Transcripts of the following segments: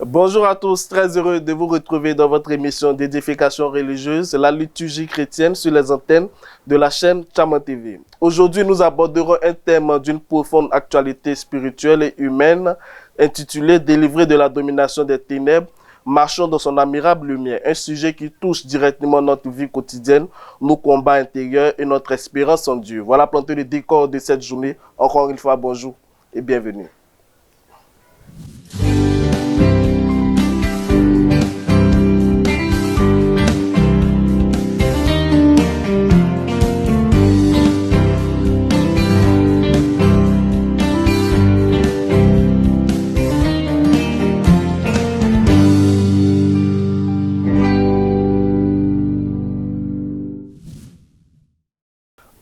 Bonjour à tous, très heureux de vous retrouver dans votre émission d'édification religieuse, la liturgie chrétienne sur les antennes de la chaîne Tchaman TV. Aujourd'hui, nous aborderons un thème d'une profonde actualité spirituelle et humaine intitulé « Délivré de la domination des ténèbres, marchons dans son admirable lumière », un sujet qui touche directement notre vie quotidienne, nos combats intérieurs et notre espérance en Dieu. Voilà planté le décor de cette journée. Encore une fois, bonjour et bienvenue.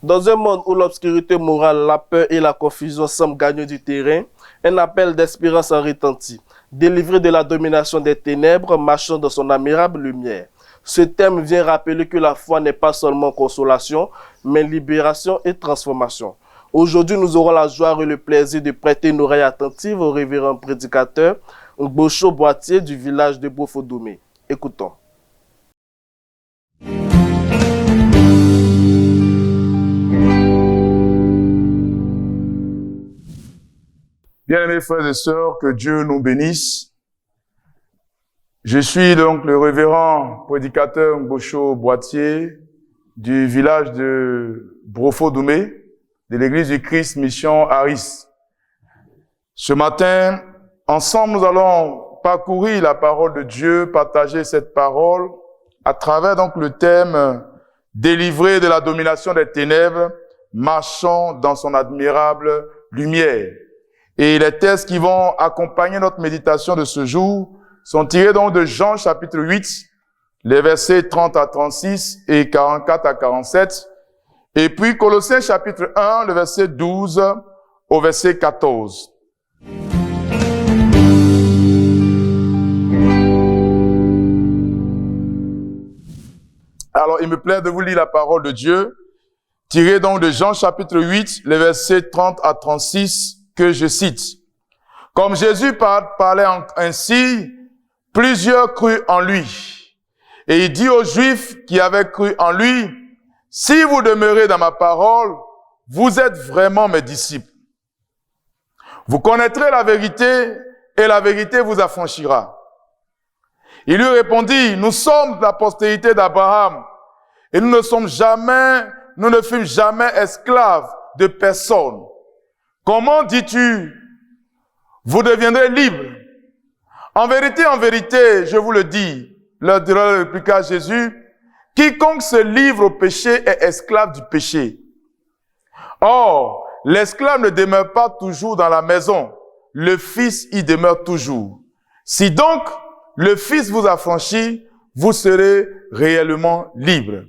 Dans un monde où l'obscurité morale, la peur et la confusion semblent gagner du terrain, un appel d'espérance en retentit. Délivré de la domination des ténèbres, marchant dans son admirable lumière. Ce thème vient rappeler que la foi n'est pas seulement consolation, mais libération et transformation. Aujourd'hui, nous aurons la joie et le plaisir de prêter une oreille attentive au révérend prédicateur Ngbocho Boitier du village de Brofo-Doumé. Écoutons. Bien-aimés frères et sœurs, que Dieu nous bénisse. Je suis donc le révérend prédicateur Ngbocho Boitier du village de Brofo-Doumé, de l'église du Christ Mission Aris. Ce matin, ensemble, nous allons parcourir la parole de Dieu, partager cette parole à travers donc le thème « Délivré de la domination des ténèbres, marchons dans son admirable lumière ». Et les textes qui vont accompagner notre méditation de ce jour sont tirés donc de Jean chapitre 8, les versets 30 à 36 et 44 à 47. Et puis Colossiens chapitre 1, le verset 12 au verset 14. Alors, il me plaît de vous lire la parole de Dieu, tirée donc de Jean chapitre 8, les versets 30 à 36, que je cite. Comme Jésus parlait ainsi, plusieurs crurent en lui. Et il dit aux Juifs qui avaient cru en lui, « Si vous demeurez dans ma parole, vous êtes vraiment mes disciples. Vous connaîtrez la vérité et la vérité vous affranchira. » Il lui répondit, « Nous sommes la postérité d'Abraham et nous ne fûmes jamais esclaves de personne. Comment dis-tu, vous deviendrez libres? En vérité, je vous le dis, leur répliqua Jésus, quiconque se livre au péché est esclave du péché. Or, l'esclave ne demeure pas toujours dans la maison, le Fils y demeure toujours. Si donc le Fils vous affranchit, vous serez réellement libres.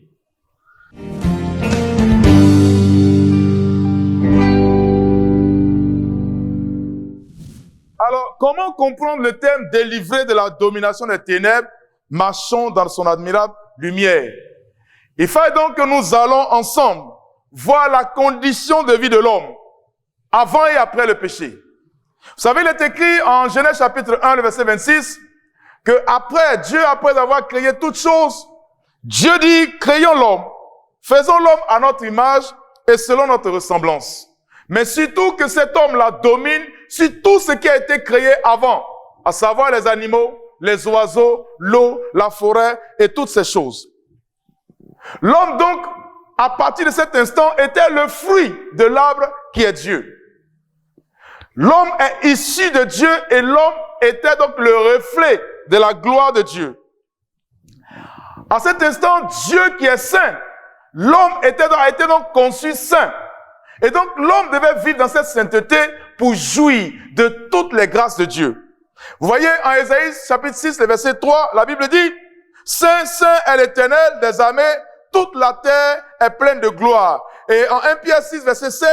Alors, comment comprendre le thème « Délivré de la domination des ténèbres, marchons dans son admirable lumière ». Il faut donc que nous allons ensemble voir la condition de vie de l'homme, avant et après le péché. Vous savez, il est écrit en Genèse chapitre 1, le verset 26, que après avoir créé toutes choses, Dieu dit, créons l'homme, faisons l'homme à notre image et selon notre ressemblance. Mais surtout que cet homme-là domine sur tout ce qui a été créé avant, à savoir les animaux, les oiseaux, l'eau, la forêt et toutes ces choses. L'homme donc, à partir de cet instant, était le fruit de l'arbre qui est Dieu. L'homme est issu de Dieu et l'homme était donc le reflet de la gloire de Dieu. À cet instant, Dieu qui est saint, l'homme a été donc conçu saint. Et donc, l'homme devait vivre dans cette sainteté pour jouir de toutes les grâces de Dieu. Vous voyez, en Ésaïe, chapitre 6, le verset 3, la Bible dit, « Saint, saint est l'Éternel des armées, toute la terre est pleine de gloire. » Et en 1 Pierre 6, verset 16,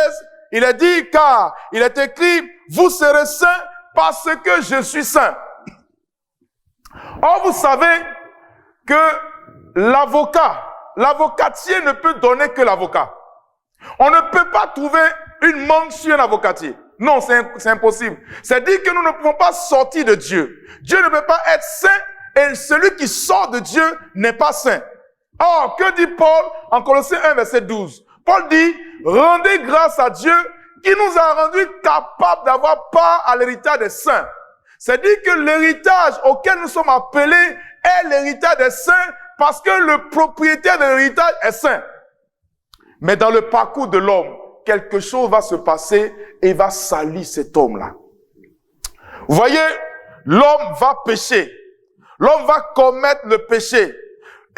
il est dit, car il est écrit, « Vous serez saints parce que je suis saint. » Or, vous savez que l'avocatier ne peut donner que l'avocat. On ne peut pas trouver une manque sur un avocatier. Non, c'est impossible. C'est dire que nous ne pouvons pas sortir de Dieu. Dieu ne peut pas être saint et celui qui sort de Dieu n'est pas saint. Or, que dit Paul en Colossiens 1, verset 12? Paul dit, rendez grâce à Dieu qui nous a rendus capables d'avoir part à l'héritage des saints. C'est-à-dire que l'héritage auquel nous sommes appelés est l'héritage des saints parce que le propriétaire de l'héritage est saint. Mais dans le parcours de l'homme, quelque chose va se passer et va salir cet homme-là. Vous voyez, l'homme va pécher. L'homme va commettre le péché.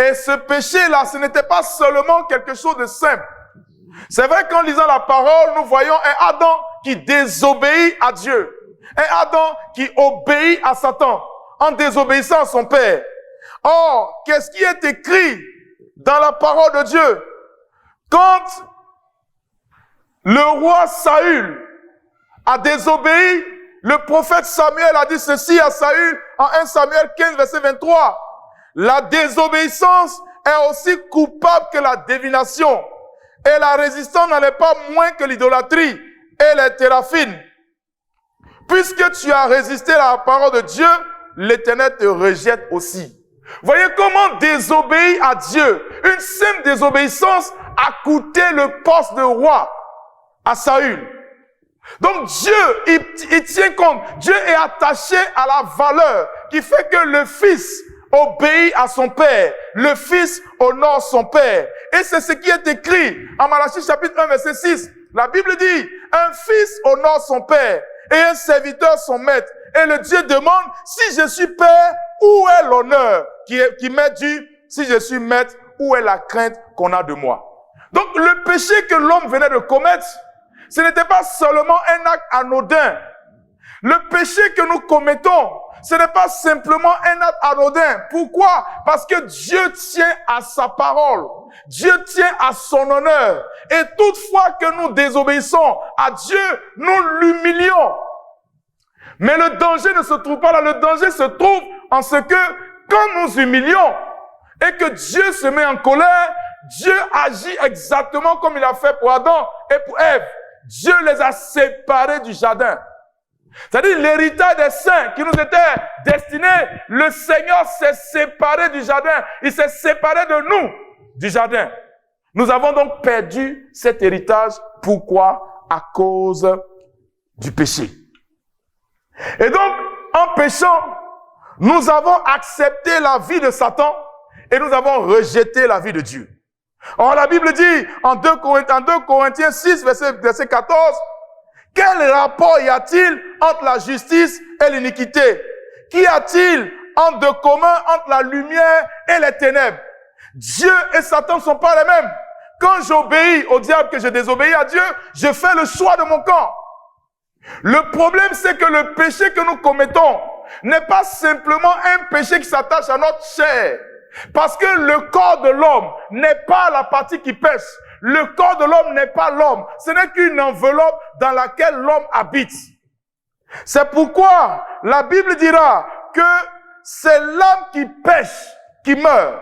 Et ce péché-là, ce n'était pas seulement quelque chose de simple. C'est vrai qu'en lisant la parole, nous voyons un Adam qui désobéit à Dieu. Un Adam qui obéit à Satan en désobéissant à son père. Or, qu'est-ce qui est écrit dans la parole de Dieu? Quand le roi Saül a désobéi, le prophète Samuel a dit ceci à Saül en 1 Samuel 15, verset 23. La désobéissance est aussi coupable que la divination. Et la résistance n'en est pas moins que l'idolâtrie et les téraphines. Puisque tu as résisté à la parole de Dieu, l'Éternel te rejette aussi. Voyez comment désobéir à Dieu. Une simple désobéissance a coûté le poste de roi à Saül. Donc Dieu, il tient compte. Dieu est attaché à la valeur qui fait que le fils obéit à son père. Le fils honore son père. Et c'est ce qui est écrit en Malachie chapitre 1 verset 6. La Bible dit, un fils honore son père et un serviteur son maître. Et le Dieu demande, si je suis père, où est l'honneur qui m'est dû? Si je suis maître, où est la crainte qu'on a de moi? Donc le péché que l'homme venait de commettre, ce n'était pas seulement un acte anodin. Le péché que nous commettons, ce n'est pas simplement un acte anodin. Pourquoi? Parce que Dieu tient à sa parole. Dieu tient à son honneur. Et toutefois que nous désobéissons à Dieu, nous l'humilions. Mais le danger ne se trouve pas là. Le danger se trouve en ce que quand nous humilions et que Dieu se met en colère, Dieu agit exactement comme il a fait pour Adam et pour Ève. Dieu les a séparés du jardin. C'est-à-dire l'héritage des saints qui nous était destiné, le Seigneur s'est séparé du jardin. Il s'est séparé de nous du jardin. Nous avons donc perdu cet héritage. Pourquoi? À cause du péché. Et donc, en péchant, nous avons accepté la vie de Satan et nous avons rejeté la vie de Dieu. Or, la Bible dit en 2 Corinthiens 6, verset 14, quel rapport y a-t-il entre la justice et l'iniquité? Qu'y a-t-il de commun entre la lumière et les ténèbres? Dieu et Satan ne sont pas les mêmes. Quand j'obéis au diable, que je désobéis à Dieu, je fais le choix de mon camp. Le problème, c'est que le péché que nous commettons n'est pas simplement un péché qui s'attache à notre chair. Parce que le corps de l'homme n'est pas la partie qui pêche. Le corps de l'homme n'est pas l'homme. Ce n'est qu'une enveloppe dans laquelle l'homme habite. C'est pourquoi la Bible dira que c'est l'âme qui pêche, qui meurt.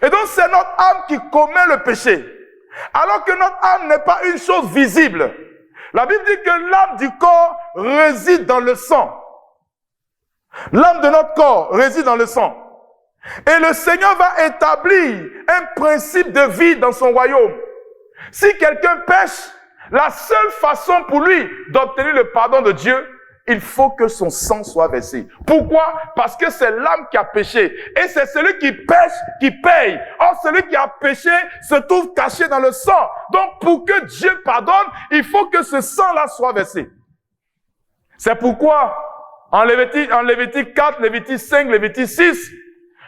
Et donc c'est notre âme qui commet le péché. Alors que notre âme n'est pas une chose visible. La Bible dit que l'âme du corps réside dans le sang. L'âme de notre corps réside dans le sang. Et le Seigneur va établir un principe de vie dans son royaume. Si quelqu'un pêche, la seule façon pour lui d'obtenir le pardon de Dieu, il faut que son sang soit versé. Pourquoi? Parce que c'est l'âme qui a péché. Et c'est celui qui pêche qui paye. Or, celui qui a péché se trouve caché dans le sang. Donc, pour que Dieu pardonne, il faut que ce sang-là soit versé. C'est pourquoi, en Lévitique 4, Lévitique 5, Lévitique 6,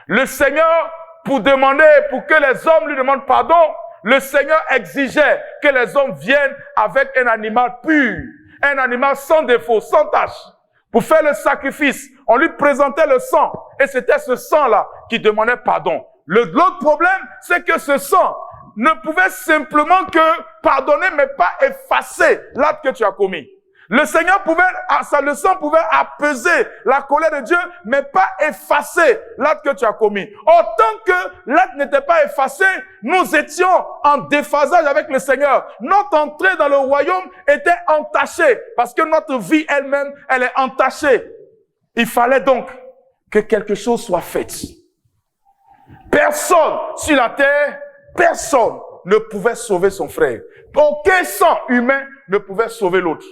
le Seigneur, pour que les hommes lui demandent pardon, le Seigneur exigeait que les hommes viennent avec un animal pur, un animal sans défaut, sans tache, pour faire le sacrifice. On lui présentait le sang, et c'était ce sang-là qui demandait pardon. L'autre problème, c'est que ce sang ne pouvait simplement que pardonner, mais pas effacer l'acte que tu as commis. Le sang pouvait apaiser la colère de Dieu, mais pas effacer l'acte que tu as commis. Autant que l'acte n'était pas effacé, nous étions en déphasage avec le Seigneur. Notre entrée dans le royaume était entachée, parce que notre vie elle-même, elle est entachée. Il fallait donc que quelque chose soit fait. Personne sur la terre, personne ne pouvait sauver son frère. Aucun sang humain ne pouvait sauver l'autre.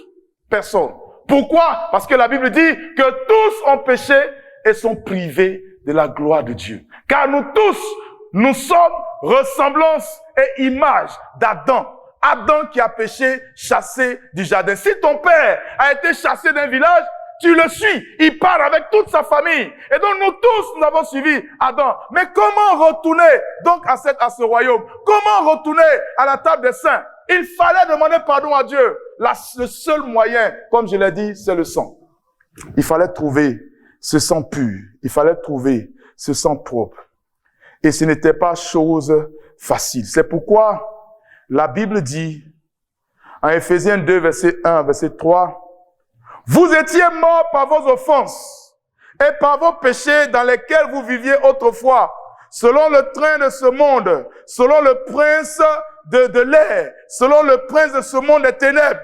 Personne. Pourquoi? Parce que la Bible dit que tous ont péché et sont privés de la gloire de Dieu. Car nous tous, nous sommes ressemblance et image d'Adam. Adam qui a péché, chassé du jardin. Si ton père a été chassé d'un village, tu le suis. Il part avec toute sa famille. Et donc nous tous, nous avons suivi Adam. Mais comment retourner donc à ce royaume? Comment retourner à la table des saints? Il fallait demander pardon à Dieu. Le seul moyen, comme je l'ai dit, c'est le sang. Il fallait trouver ce sang pur. Il fallait trouver ce sang propre. Et ce n'était pas chose facile. C'est pourquoi la Bible dit, en Éphésiens 2, verset 1, verset 3, « Vous étiez morts par vos offenses et par vos péchés dans lesquels vous viviez autrefois, selon le train de ce monde, selon le prince de l'air, selon le prince de ce monde des ténèbres.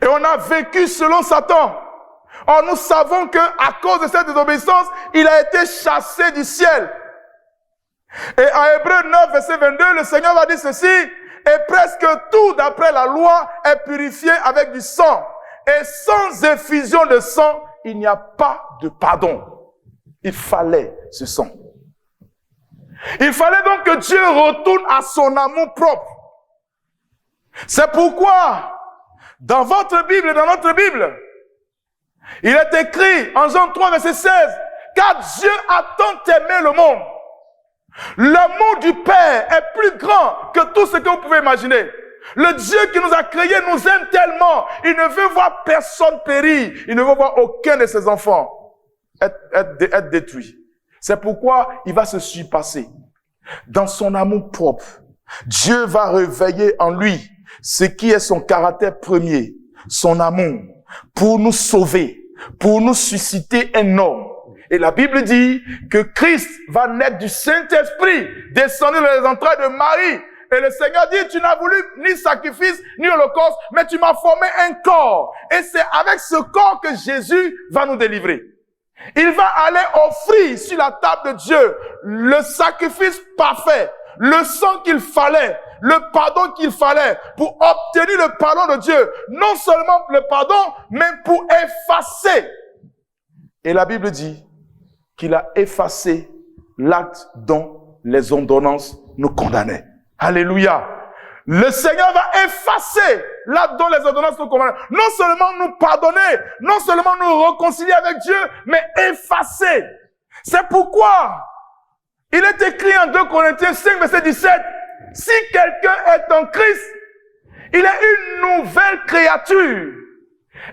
Et on a vécu selon Satan. Or, nous savons que à cause de cette désobéissance, il a été chassé du ciel. Et en Hébreux 9, verset 22, le Seigneur va dire ceci, et presque tout d'après la loi est purifié avec du sang. Et sans effusion de sang, il n'y a pas de pardon. Il fallait ce sang. Il fallait donc que Dieu retourne à son amour propre. C'est pourquoi, dans votre Bible et dans notre Bible, il est écrit en Jean 3, verset 16, « Car Dieu a tant aimé le monde. L'amour du Père est plus grand que tout ce que vous pouvez imaginer. Le Dieu qui nous a créés nous aime tellement. Il ne veut voir personne périr. Il ne veut voir aucun de ses enfants être détruit. C'est pourquoi il va se surpasser. Dans son amour propre, Dieu va réveiller en lui ce qui est son caractère premier, son amour, pour nous sauver, pour nous susciter un homme. Et la Bible dit que Christ va naître du Saint-Esprit, descendu dans les entrailles de Marie. Et le Seigneur dit, tu n'as voulu ni sacrifice, ni holocauste, mais tu m'as formé un corps. Et c'est avec ce corps que Jésus va nous délivrer. Il va aller offrir sur la table de Dieu le sacrifice parfait, le sang qu'il fallait, le pardon qu'il fallait pour obtenir le pardon de Dieu. Non seulement le pardon, mais pour effacer. Et la Bible dit qu'il a effacé l'acte dont les ordonnances nous condamnaient. Alléluia. Le Seigneur va effacer l'acte dont les ordonnances nous condamnent. Non seulement nous pardonner, non seulement nous réconcilier avec Dieu, mais effacer. C'est pourquoi il est écrit en 2 Corinthiens 5, verset 17, « Si quelqu'un est en Christ, il est une nouvelle créature.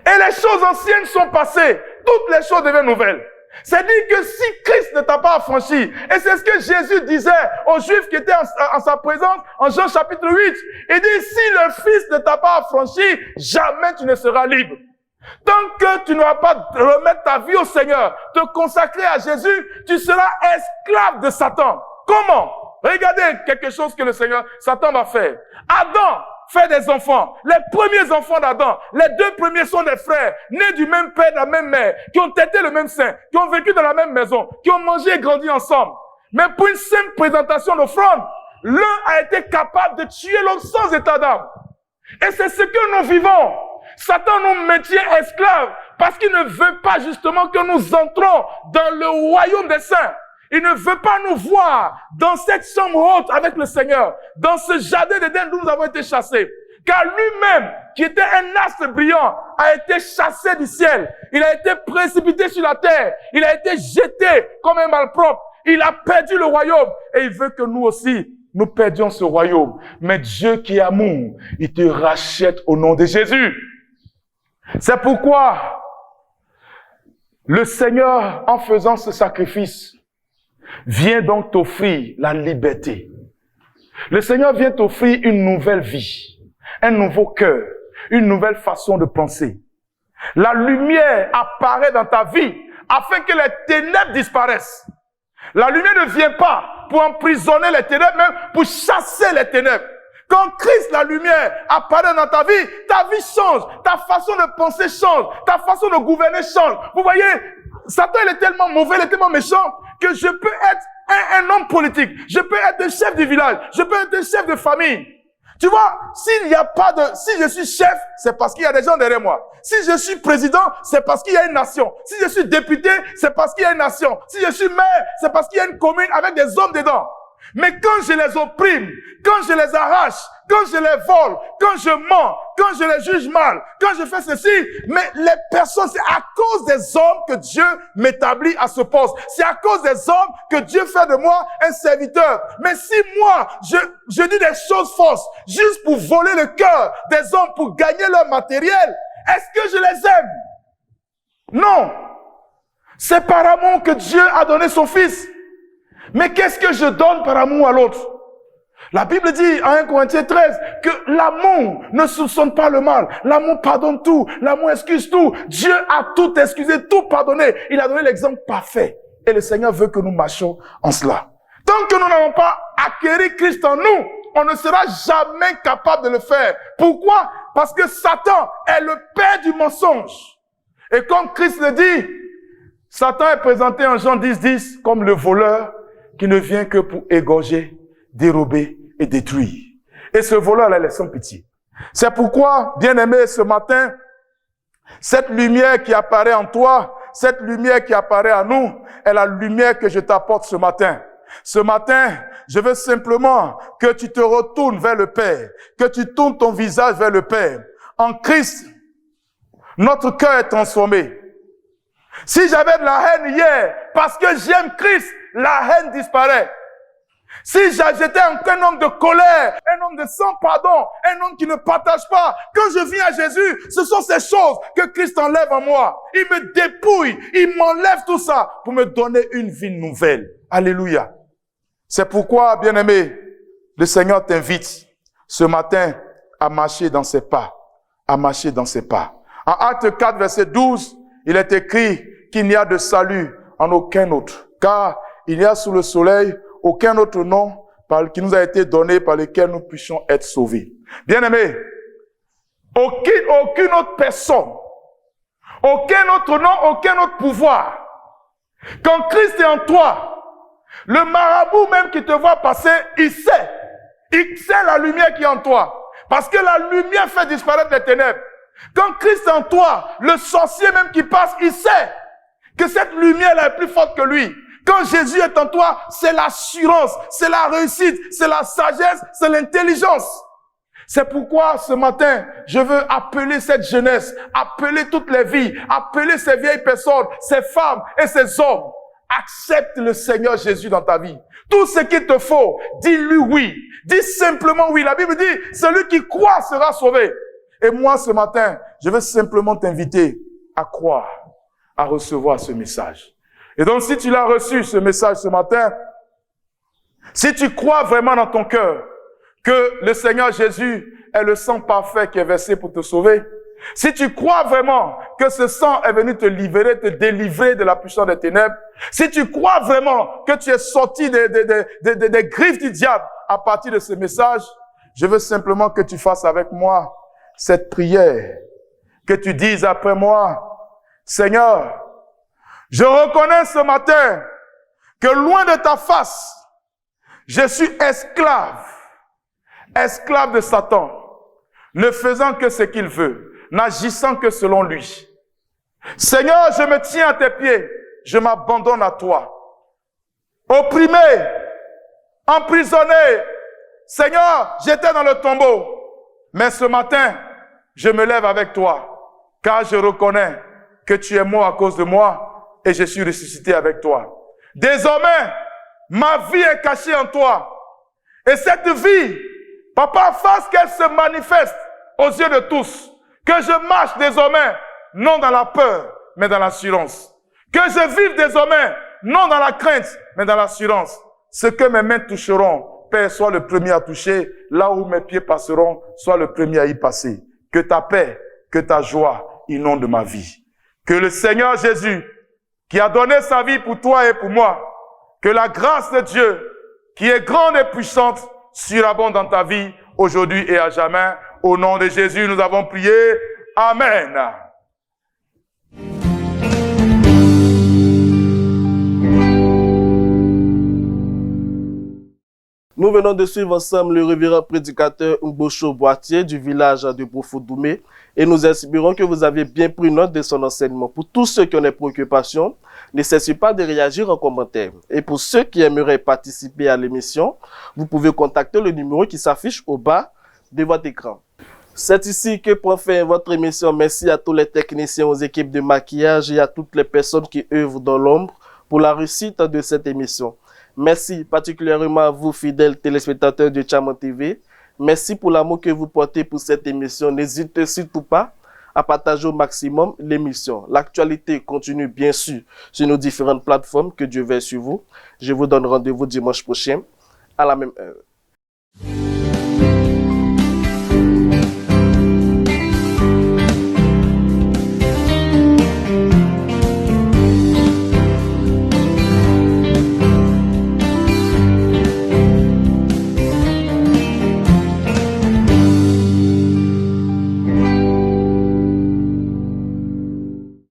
Et les choses anciennes sont passées. Toutes les choses deviennent nouvelles. » C'est-à-dire que si Christ ne t'a pas affranchi, et c'est ce que Jésus disait aux Juifs qui étaient en sa présence, en Jean chapitre 8, il dit, si le Fils ne t'a pas affranchi, jamais tu ne seras libre. Tant que tu ne vas pas remettre ta vie au Seigneur, te consacrer à Jésus, tu seras esclave de Satan. Comment? Regardez quelque chose que Satan va faire. Adam fait des enfants. Les premiers enfants d'Adam, les 2 premiers sont des frères, nés du même père, de la même mère, qui ont tété le même sein, qui ont vécu dans la même maison, qui ont mangé et grandi ensemble. Mais pour une simple présentation d'offrande, l'un a été capable de tuer l'autre sans état d'âme. Et c'est ce que nous vivons. Satan nous maintient esclaves parce qu'il ne veut pas justement que nous entrons dans le royaume des saints. Il ne veut pas nous voir dans cette chambre haute avec le Seigneur, dans ce jardin d'Éden d'où nous avons été chassés. Car lui-même, qui était un astre brillant, a été chassé du ciel. Il a été précipité sur la terre. Il a été jeté comme un malpropre. Il a perdu le royaume. Et il veut que nous aussi, nous perdions ce royaume. Mais Dieu qui est amour, il te rachète au nom de Jésus. C'est pourquoi le Seigneur, en faisant ce sacrifice, vient donc t'offrir la liberté. Le Seigneur vient t'offrir une nouvelle vie, un nouveau cœur. une nouvelle façon de penser. La lumière apparaît dans ta vie afin que les ténèbres disparaissent. La lumière ne vient pas pour emprisonner les ténèbres, mais pour chasser les ténèbres. Quand Christ, la lumière, apparaît dans ta vie change, ta façon de penser change, ta façon de gouverner change. Vous voyez, Satan, il est tellement mauvais, il est tellement méchant, que je peux être un homme politique, je peux être le chef du village, je peux être le chef de famille. Tu vois, si je suis chef, c'est parce qu'il y a des gens derrière moi. Si je suis président, c'est parce qu'il y a une nation. Si je suis député, c'est parce qu'il y a une nation. Si je suis maire, c'est parce qu'il y a une commune avec des hommes dedans. Mais quand je les opprime, quand je les arrache, quand je les vole, quand je mens, quand je les juge mal, quand je fais ceci, mais les personnes, c'est à cause des hommes que Dieu m'établit à ce poste. C'est à cause des hommes que Dieu fait de moi un serviteur. Mais si moi, je dis des choses fausses, juste pour voler le cœur des hommes, pour gagner leur matériel, est-ce que je les aime? Non. C'est par amour que Dieu a donné son Fils. Mais qu'est-ce que je donne par amour à l'autre? La Bible dit en 1 Corinthiens 13 que l'amour ne soupçonne pas le mal. L'amour pardonne tout. L'amour excuse tout. Dieu a tout excusé, tout pardonné. Il a donné l'exemple parfait. Et le Seigneur veut que nous marchions en cela. Tant que nous n'avons pas acquéri Christ en nous, on ne sera jamais capable de le faire. Pourquoi? Parce que Satan est le père du mensonge. Et comme Christ le dit, Satan est présenté en Jean 10:10 comme le voleur qui ne vient que pour égorger, dérober et détruire. Et ce voleur-là, il est sans pitié. C'est pourquoi, bien-aimé, ce matin, cette lumière qui apparaît en toi, cette lumière qui apparaît à nous, est la lumière que je t'apporte ce matin. Ce matin, je veux simplement que tu te retournes vers le Père, que tu tournes ton visage vers le Père. En Christ, notre cœur est transformé. Si j'avais de la haine hier, parce que j'aime Christ, la haine disparaît. Si j'étais un homme de colère, un homme de sans pardon, un homme qui ne partage pas, quand je viens à Jésus, ce sont ces choses que Christ enlève en moi. Il me dépouille, il m'enlève tout ça pour me donner une vie nouvelle. Alléluia. C'est pourquoi, bien-aimé, le Seigneur t'invite ce matin à marcher dans ses pas, à marcher dans ses pas. En Actes 4, verset 12, il est écrit qu'il n'y a de salut en aucun autre, car il n'y a sous le soleil aucun autre nom qui nous a été donné par lequel nous puissions être sauvés. Bien-aimés, aucune autre personne, aucun autre nom, aucun autre pouvoir. Quand Christ est en toi, le marabout même qui te voit passer, il sait la lumière qui est en toi. Parce que la lumière fait disparaître les ténèbres. Quand Christ est en toi, le sorcier même qui passe, il sait que cette lumière est plus forte que lui. Quand Jésus est en toi, c'est l'assurance, c'est la réussite, c'est la sagesse, c'est l'intelligence. C'est pourquoi ce matin, je veux appeler cette jeunesse, appeler toutes les vies, appeler ces vieilles personnes, ces femmes et ces hommes. Accepte le Seigneur Jésus dans ta vie. Tout ce qu'il te faut, dis-lui oui. Dis simplement oui. La Bible dit, celui qui croit sera sauvé. Et moi, ce matin, je veux simplement t'inviter à croire, à recevoir ce message. Et donc, si tu l'as reçu, ce message ce matin, si tu crois vraiment dans ton cœur que le Seigneur Jésus est le sang parfait qui est versé pour te sauver, si tu crois vraiment que ce sang est venu te libérer, te délivrer de la puissance des ténèbres, si tu crois vraiment que tu es sorti des griffes du diable à partir de ce message, je veux simplement que tu fasses avec moi cette prière, que tu dises après moi, Seigneur, je reconnais ce matin que loin de ta face, je suis esclave de Satan, ne faisant que ce qu'il veut, n'agissant que selon lui. Seigneur, je me tiens à tes pieds, je m'abandonne à toi. Opprimé, emprisonné, Seigneur, j'étais dans le tombeau, mais ce matin, je me lève avec toi, car je reconnais que tu es mort à cause de moi, et je suis ressuscité avec toi. Désormais, ma vie est cachée en toi. Et cette vie, Papa, fasse qu'elle se manifeste aux yeux de tous. Que je marche désormais, non dans la peur, mais dans l'assurance. Que je vive désormais, non dans la crainte, mais dans l'assurance. Ce que mes mains toucheront, Père, sois le premier à toucher. Là où mes pieds passeront, sois le premier à y passer. que ta paix, que ta joie inondent ma vie. Que le Seigneur Jésus, qui a donné sa vie pour toi et pour moi, que la grâce de Dieu, qui est grande et puissante, surabonde dans ta vie, aujourd'hui et à jamais. Au nom de Jésus, nous avons prié. Amen. Nous venons de suivre ensemble le révérend prédicateur Ngbocho Boitier du village de Brofo-Doumé et nous espérons que vous avez bien pris note de son enseignement. Pour tous ceux qui ont des préoccupations, ne cessez pas de réagir en commentaire. Et pour ceux qui aimeraient participer à l'émission, vous pouvez contacter le numéro qui s'affiche au bas de votre écran. C'est ici que prend fin votre émission. Merci à tous les techniciens, aux équipes de maquillage et à toutes les personnes qui œuvrent dans l'ombre pour la réussite de cette émission. Merci particulièrement à vous, fidèles téléspectateurs de Tchaman TV. Merci pour l'amour que vous portez pour cette émission. N'hésitez surtout pas à partager au maximum l'émission. L'actualité continue bien sûr sur nos différentes plateformes. Que Dieu veille sur vous. Je vous donne rendez-vous dimanche prochain à la même heure.